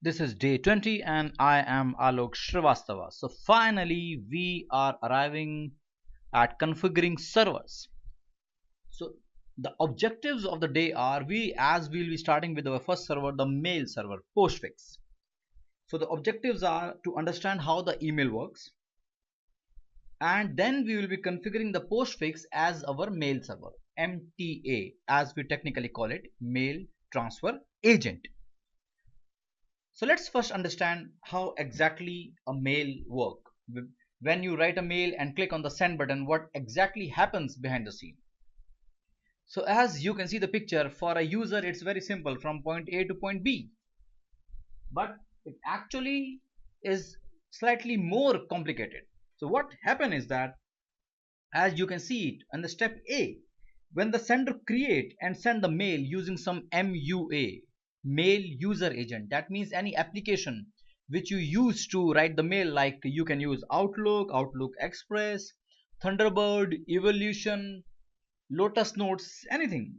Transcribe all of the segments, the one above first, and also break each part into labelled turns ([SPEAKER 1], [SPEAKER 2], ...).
[SPEAKER 1] This is day 20 and I am Alok Shrivastava. So finally we are arriving at configuring servers. So the objectives of the day are we'll be starting with our first server, the mail server, Postfix. So the objectives are to understand how the email works, and then we will be configuring the Postfix as our mail server, MTA as we technically call it, mail transfer agent. So let's first understand how exactly a mail work. When you write a mail and click on the send button, what exactly happens behind the scene? So as you can see the picture, for a user it's very simple, from point A to point B. But it actually is slightly more complicated. So what happens is that, as you can see it on the step A, when the sender create and send the mail using some MUA, mail user agent, that means any application which you use to write the mail, like you can use Outlook Express, Thunderbird, Evolution, Lotus Notes, anything.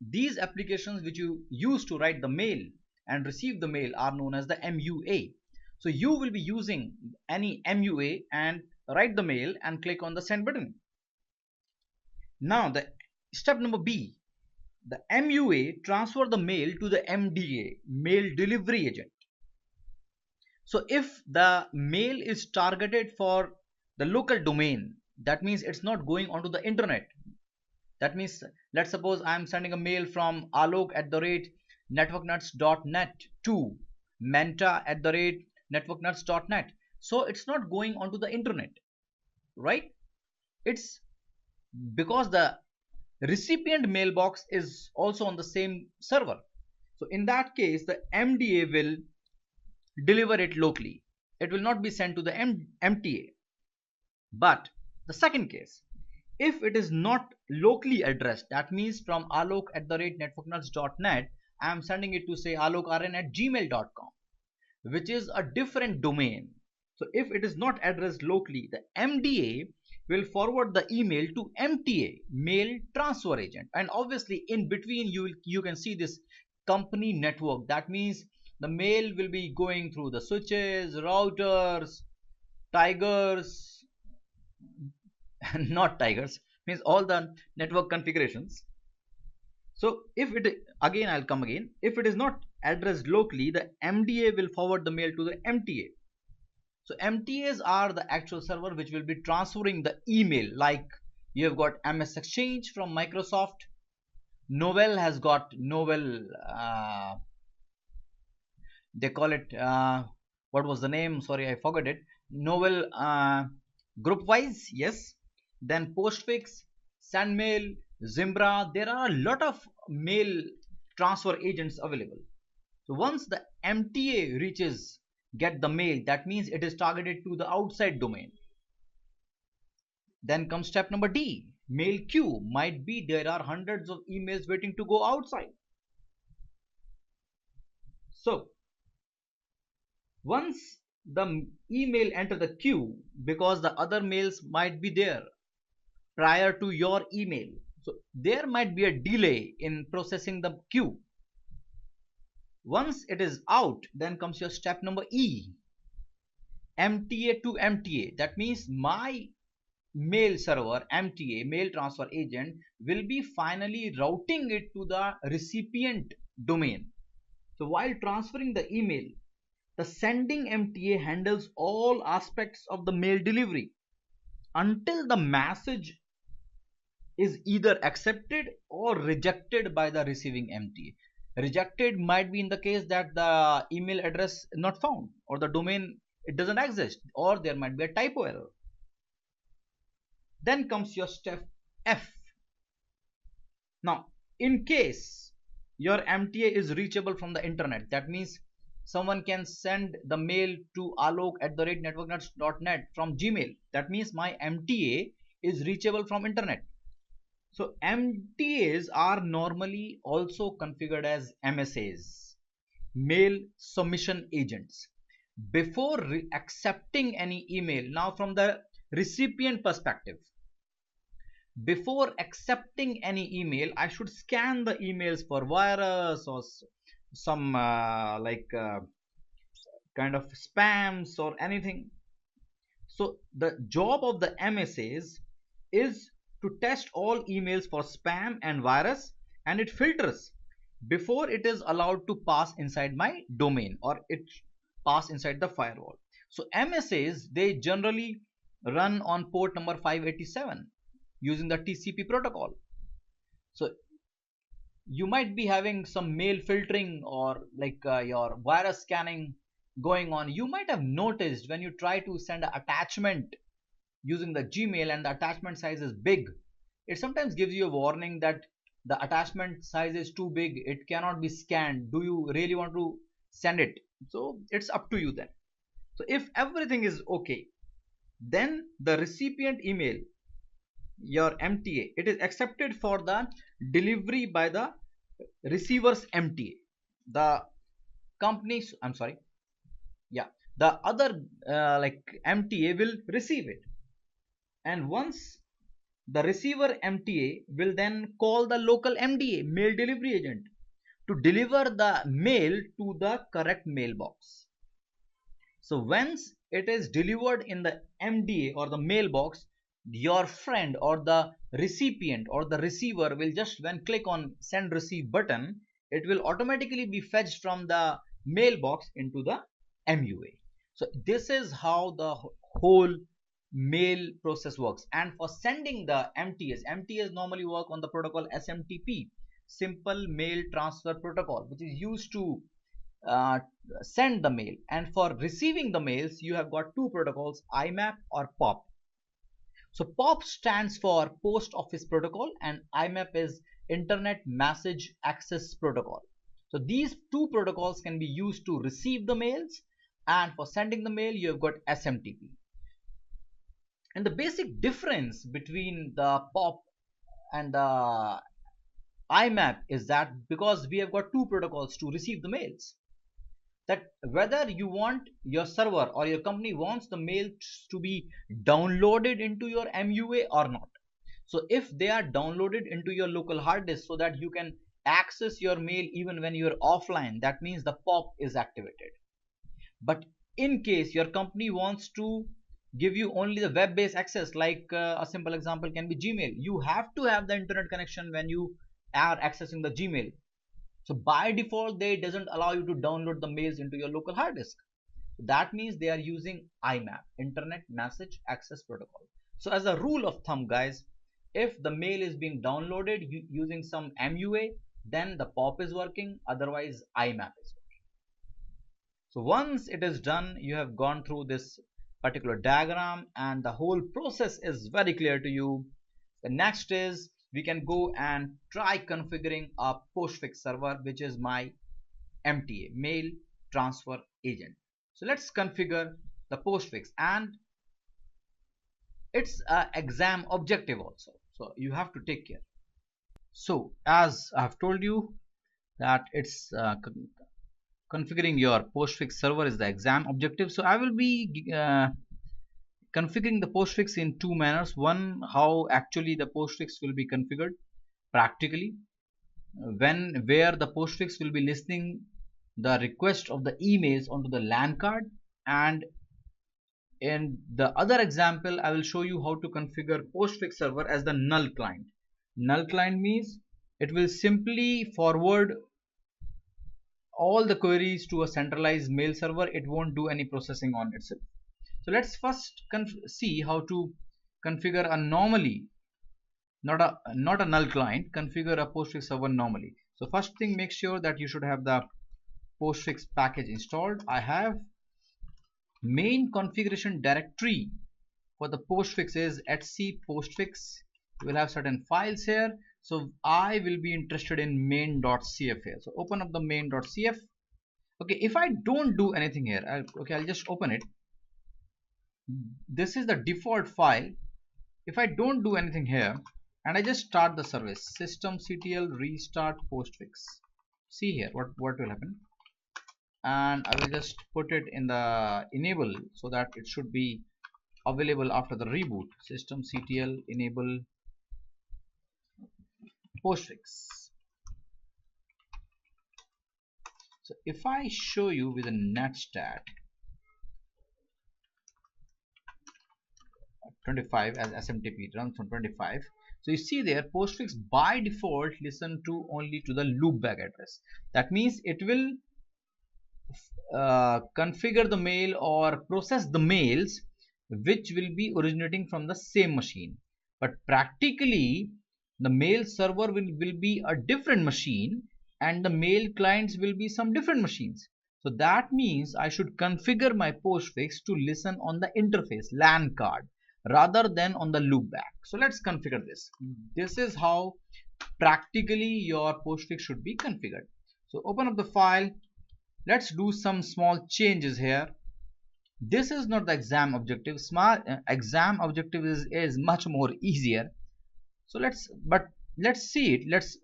[SPEAKER 1] These applications which you use to write the mail and receive the mail are known as the MUA. So you will be using any MUA and write the mail and click on the send button. Now the step number B, the MUA transfer the mail to the MDA, mail delivery agent. So if the mail is targeted for the local domain, that means it's not going onto the internet. That means, let's suppose I'm sending a mail from alok@networknuts.net to menta@networknuts.net. So it's not going onto the internet, right? It's because the recipient mailbox is also on the same server. So in that case, the MDA will deliver it locally. It will not be sent to the MTA. But the second case, if it is not locally addressed, that means from alok@networknuts.net, I am sending it to say alokrn@gmail.com, which is a different domain. So if it is not addressed locally, the MDA will forward the email to MTA, mail transfer agent, and obviously in between you can see this company network. That means the mail will be going through the switches, routers, tigers, not tigers, means all the network configurations. So if it, again I'll come again, if it is not addressed locally, the MDA will forward the mail to the MTA. So MTAs are the actual server which will be transferring the email. Like you have got MS Exchange from Microsoft, Novell has got Novell, they call it, what was the name, sorry I forgot it, Novell Groupwise, yes. Then Postfix, Sendmail, Zimbra, there are a lot of mail transfer agents available. So once the MTA reaches get the mail, that means it is targeted to the outside domain. Then comes step number D, mail queue. Might be there are hundreds of emails waiting to go outside. So once the email enter the queue, because the other mails might be there prior to your email, so there might be a delay in processing the queue. Once it is out, then comes your step number E, MTA to MTA. That means my mail server, MTA, mail transfer agent, will be finally routing it to the recipient domain. So while transferring the email, the sending MTA handles all aspects of the mail delivery until the message is either accepted or rejected by the receiving MTA. Rejected might be in the case that the email address is not found, or the domain, it doesn't exist, or there might be a typo error. Then comes your step F. Now in case your MTA is reachable from the internet, that means someone can send the mail to alok@networknuts.net from Gmail. That means my MTA is reachable from internet. So MTAs are normally also configured as MSAs, mail submission agents. Before accepting any email, now from the recipient perspective, before accepting any email, I should scan the emails for virus or some kind of spams or anything. So the job of the MSAs is to test all emails for spam and virus, and it filters before it is allowed to pass inside my domain or it pass inside the firewall. So MSAs, they generally run on port number 587 using the TCP protocol. So you might be having some mail filtering or like your virus scanning going on. You might have noticed when you try to send an attachment using the Gmail and the attachment size is big, it sometimes gives you a warning that the attachment size is too big, it cannot be scanned. Do you really want to send it? So it's up to you then. So if everything is okay, then the recipient email, your MTA, it is accepted for the delivery by the receiver's MTA. The companies, I'm sorry, yeah, the other like MTA will receive it, and once the receiver MTA will then call the local MDA, mail delivery agent, to deliver the mail to the correct mailbox. So once it is delivered in the MDA or the mailbox, your friend or the recipient or the receiver will just, when click on send receive button, it will automatically be fetched from the mailbox into the MUA. So this is how the whole mail process works. And for sending the MTS normally work on the protocol SMTP, simple mail transfer protocol, which is used to uh, send the mail. And for receiving the mails, you have got two protocols, IMAP or POP. So POP stands for Post Office Protocol and IMAP is Internet Message Access Protocol. So these two protocols can be used to receive the mails, and for sending the mail you have got SMTP. And the basic difference between the POP and the IMAP is that because we have got two protocols to receive the mails, that whether you want your server or your company wants the mails to be downloaded into your MUA or not. So if they are downloaded into your local hard disk so that you can access your mail even when you're offline, that means the POP is activated. But in case your company wants to give you only the web-based access, like a simple example can be Gmail, you have to have the internet connection when you are accessing the Gmail. So by default they doesn't allow you to download the mails into your local hard disk. That means they are using IMAP, Internet Message Access Protocol. So as a rule of thumb guys, if the mail is being downloaded using some MUA, then the POP is working, otherwise IMAP is working. So once it is done, you have gone through this particular diagram and the whole process is very clear to you. The next is we can go and try configuring a Postfix server, which is my MTA, mail transfer agent. So let's configure the Postfix, and it's an exam objective also, so you have to take care. So as I have told you that it's configuring your Postfix server is the exam objective. So I will be configuring the Postfix in two manners. One, how actually the Postfix will be configured practically, where the Postfix will be listening the request of the emails onto the LAN card, and in the other example I will show you how to configure Postfix server as the null client. Null client means it will simply forward all the queries to a centralized mail server. It won't do any processing on itself. So let's first see how to configure a normally, not a null client, configure a Postfix server normally. So first thing, make sure that you should have the Postfix package installed. I have main configuration directory for the Postfix is etc postfix. You will have certain files here. So I will be interested in main.cf here. So open up the main.cf. Okay, if I don't do anything here, I'll just open it. This is the default file. If I don't do anything here and I just start the service, systemctl restart postfix, see here what will happen, and I will just put it in the enable so that it should be available after the reboot. Systemctl enable postfix. So if I show you with a netstat, 25 as SMTP. It runs from 25. So you see there, Postfix by default listen to only to the loopback address. That means it will configure the mail or process the mails which will be originating from the same machine. But practically, the mail server will be a different machine and the mail clients will be some different machines. So that means I should configure my postfix to listen on the interface LAN card rather than on the loopback. So let's configure this. This is how practically your postfix should be configured. So open up the file. Let's do some small changes here. This is not the exam objective. Exam objective is much more easier. So let's see it. Let's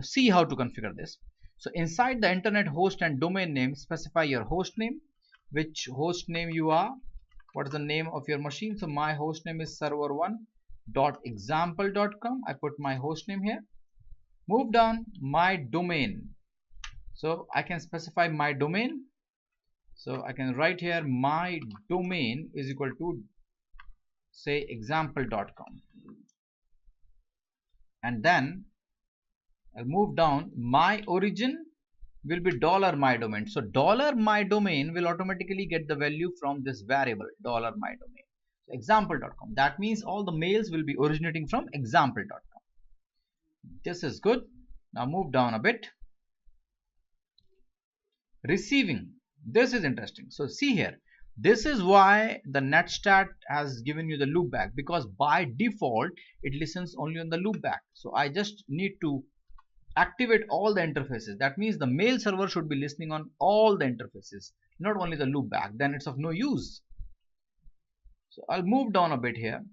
[SPEAKER 1] see how to configure this. So inside the internet host and domain name, specify your host name, which host name you are, what is the name of your machine. So my host name is server1.example.com. I put my host name here. Move down, my domain. So I can specify my domain. So I can write here my domain is equal to say example.com, and then I'll move down. My origin will be $my domain. So $my domain will automatically get the value from this variable $my domain. So example.com. That means all the mails will be originating from example.com. This is good. Now move down a bit. Receiving. This is interesting. So see here, this is why the netstat has given you the loopback, because by default it listens only on the loopback. So I just need to activate all the interfaces. That means the mail server should be listening on all the interfaces, not only the loopback. Then it's of no use. So I'll move down a bit here.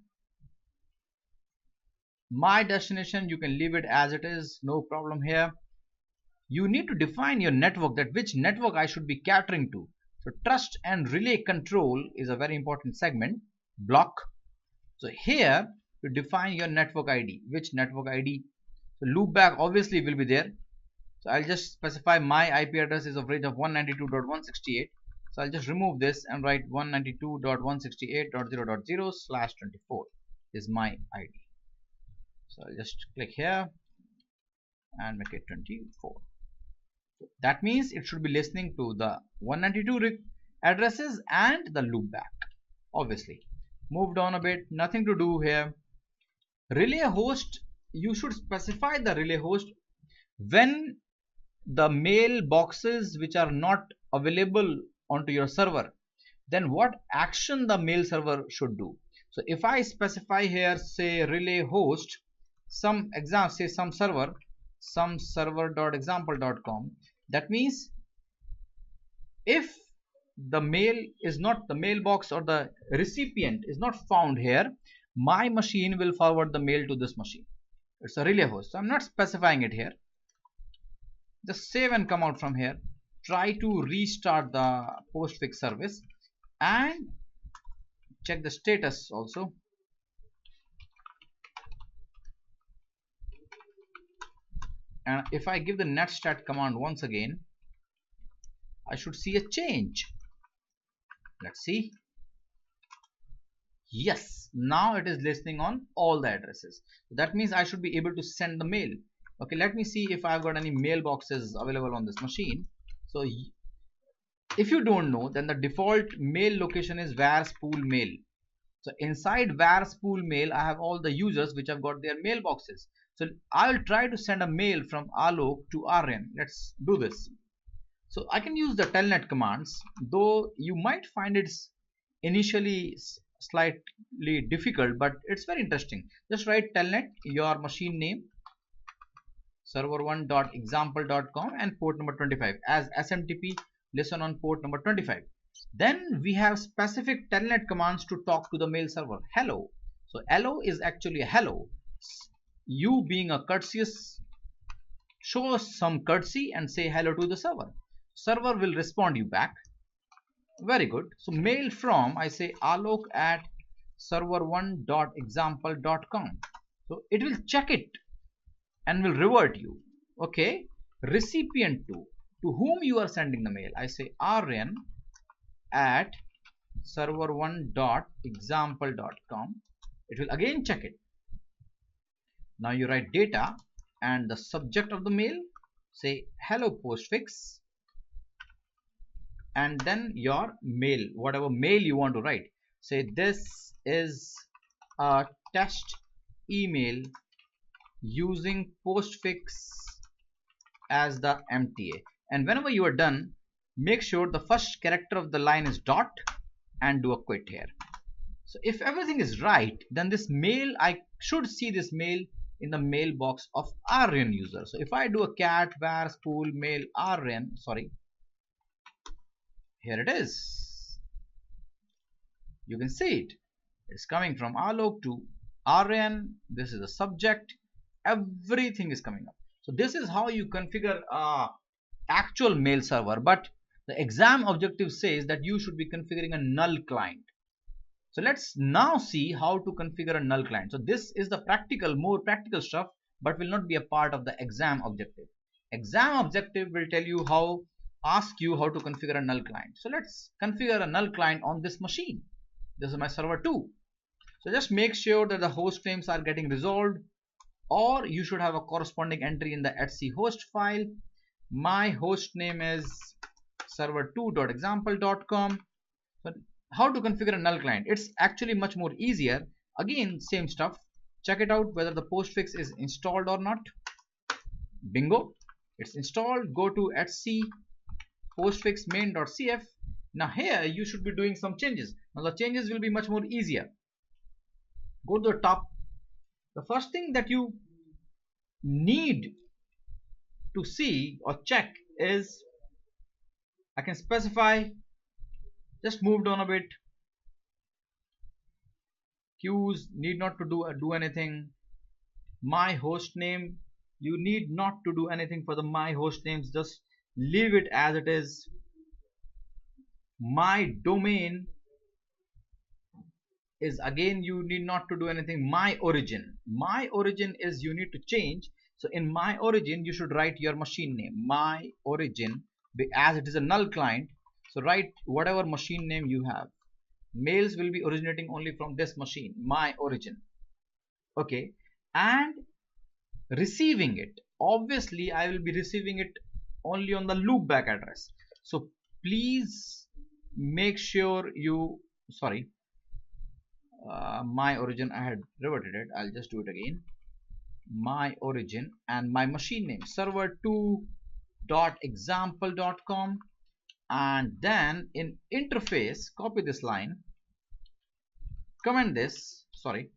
[SPEAKER 1] My destination, you can leave it as it is, no problem here. You need to define your network, that which network I should be catering to. So trust and relay control is a very important segment block. So here you define your network ID, which network ID. So loopback obviously will be there. So I'll just specify my IP address is of range of 192.168. So I'll just remove this and write 192.168.0.0/24 is my ID. So I'll just click here and make it 24. That means it should be listening to the 192 addresses and the loopback. Obviously, move down a bit, nothing to do here. Relay host, you should specify the relay host when the mail boxes which are not available onto your server, then what action the mail server should do. So if I specify here, say relay host some exam, say some server.example.com, that means if the mail is not, the mailbox or the recipient is not found here, my machine will forward the mail to this machine. It's a relay host. So I'm not specifying it here. Just save and come out from here. Try to restart the postfix service and check the status also. And if I give the netstat command once again, I should see a change. Let's see. Yes, now it is listening on all the addresses. That means I should be able to send the mail. Okay, let me see if I've got any mailboxes available on this machine. So if you don't know, then the default mail location is var spool mail. So inside var spool mail, I have all the users which have got their mailboxes. So I'll try to send a mail from Alok to Aryan. Let's do this. So I can use the telnet commands, though you might find it's initially slightly difficult, but it's very interesting. Just write telnet, your machine name, server1.example.com and port number 25 as SMTP listen on port number 25. Then we have specific telnet commands to talk to the mail server. Hello. So hello is actually a hello. You being a courteous, show some courtesy and say hello to the server. Server will respond you back. Very good. So mail from, I say alok at server1.example.com. So it will check it and will revert you. Okay. Recipient to whom you are sending the mail. I say Aryan at server1.example.com. It will again check it. Now you write data and the subject of the mail, say hello postfix, and then your mail, whatever mail you want to write, say this is a test email using postfix as the MTA. And whenever you are done, make sure the first character of the line is dot and do a quit here. So if everything is right, then this mail, I should see this mail in the mailbox of RN user. So if I do a cat var spool mail RN, sorry, here it is. You can see it. It's coming from Alok to RN. This is the subject. Everything is coming up. So this is how you configure actual mail server. But the exam objective says that you should be configuring a null client. So let's now see how to configure a null client. So this is the more practical stuff, but will not be a part of the exam objective. Exam objective will tell you ask you how to configure a null client. So let's configure a null client on this machine. This is my server 2. So just make sure that the host names are getting resolved, or you should have a corresponding entry in the etc host file. My host name is server2.example.com. So how to configure a null client? It's actually much more easier. Again, same stuff. Check it out whether the postfix is installed or not. Bingo, it's installed. Go to etc postfix main.cf. Now here you should be doing some changes. Now the changes will be much more easier. Go to the top. The first thing that you need to see or check is, I can specify, just move down a bit. Queues need not to do anything. My host name, you need not to do anything for the my host names, just leave it as it is. My domain is, again, you need not to do anything. My origin is, you need to change. So in my origin you should write your machine name, my origin, as it is a null client. So write whatever machine name you have. Mails will be originating only from this machine, my origin. Okay, and receiving it, obviously I will be receiving it only on the loopback address. So please make sure you, sorry, my origin, I had reverted it. I'll just do it again. My origin and my machine name, server2.example.com, and then in interface copy this line, comment this, sorry,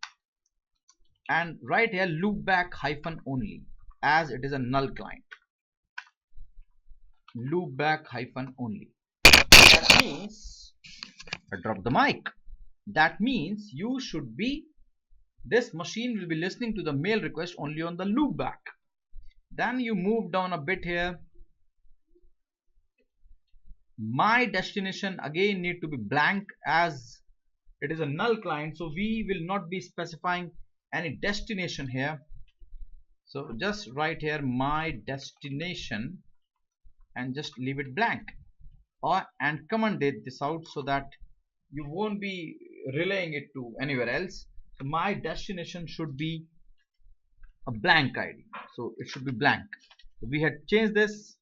[SPEAKER 1] and write here loopback hyphen only, as it is a null client. Loopback hyphen only. That means, I drop the mic. That means you should be, this machine will be listening to the mail request only on the loopback. Then you move down a bit here. My destination again need to be blank, as it is a null client, so we will not be specifying any destination here. So just write here my destination and just leave it blank, and comment this out so that you won't be relaying it to anywhere else. So my destination should be a blank ID, so it should be blank. We had changed this.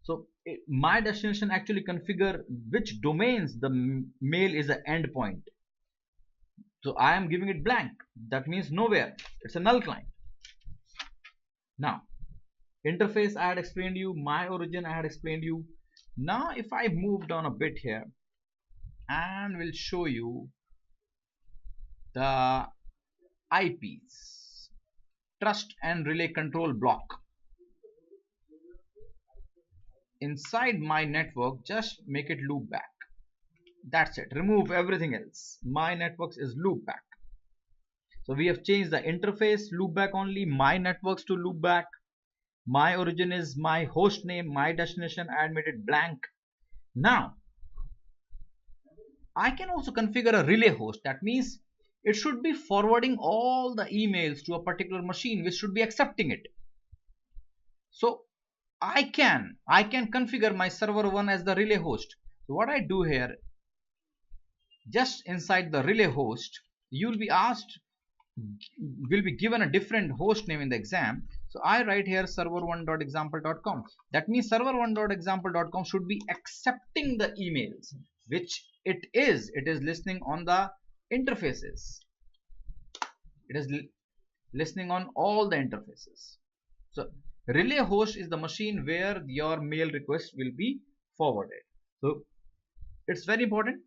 [SPEAKER 1] So my destination actually configure which domains the mail is an endpoint. So I am giving it blank. That means nowhere. It's a null client. Now interface I had explained you, my origin I had explained you. Now if I move down a bit here and will show you the IPs, trust and relay control block. Inside my network, just make it loop back. That's it. Remove everything else. My networks is loop back. So we have changed the interface loop back only, my networks to loop back. My origin is my host name, my destination I had made it blank. Now I can also configure a relay host. That means it should be forwarding all the emails to a particular machine which should be accepting it. So I can configure my server 1 as the relay host. So what I do here, just inside the relay host, you will be given a different host name in the exam. So I write here server1.example.com. That means server1.example.com should be accepting the emails, which it is. It is listening on the interfaces. It is listening on all the interfaces. So relay host is the machine where your mail request will be forwarded. So it's very important.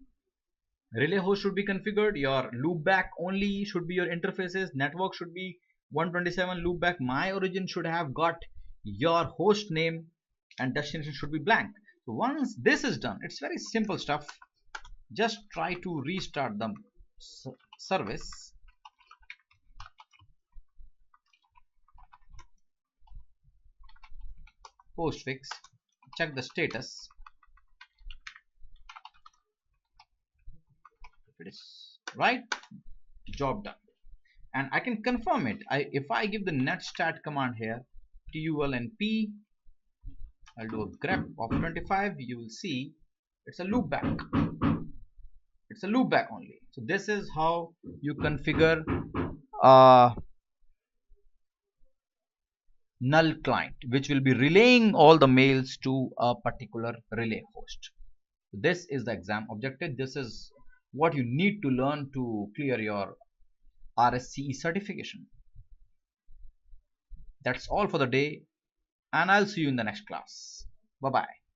[SPEAKER 1] Relay host should be configured. Your loopback only should be your interfaces. Network should be 127 loopback. My origin should have got your host name, and destination should be blank. So once this is done, it's very simple stuff. Just try to restart the service. Postfix, check the status. If it is right, job done. And I can confirm it. If I give the netstat command here, tulnp, I'll do a grep of 25, you will see it's a loopback. It's a loopback only. So this is how you configure a null client, which will be relaying all the mails to a particular relay host. This is the exam objective. This is what you need to learn to clear your RHCE certification. That's all for the day, and I'll see you in the next class. Bye bye.